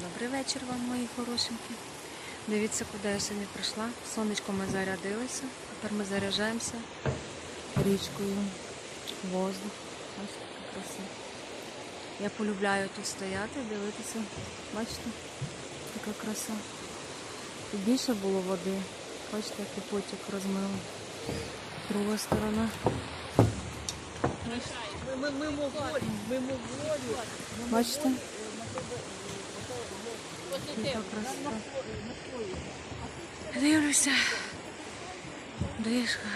Добрий вечір вам, мої хорошенькі. Дивіться, куди я сьогодні прийшла. Сонечко ми зарядилися. Тепер ми заряджаємося річкою. Воздух. Ось така краса. Я полюбляю тут стояти, дивитися. Бачите? Така краса. Тут більше було води. Бачите, який потік розмило. Друга сторона. Бачите? Яка краса. Дивлюся. Дишка.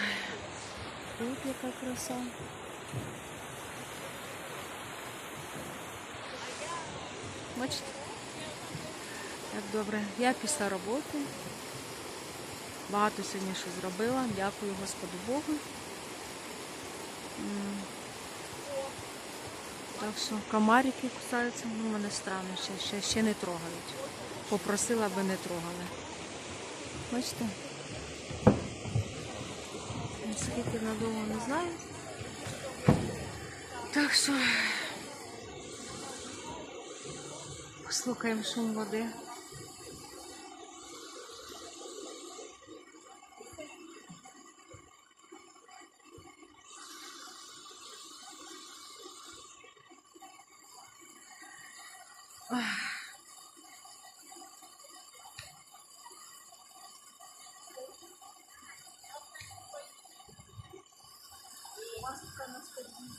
Тут яка краса. Бачите? Як добре. Я після роботи. Багато сьогодні що зробила. Дякую Господу Богу. Так що комарики кусаються, ну мене странно, ще не трогають. Попросила, аби не трогали. Бачите? Скільки надовго не знаю. Так що послухаємо шум води. Ах.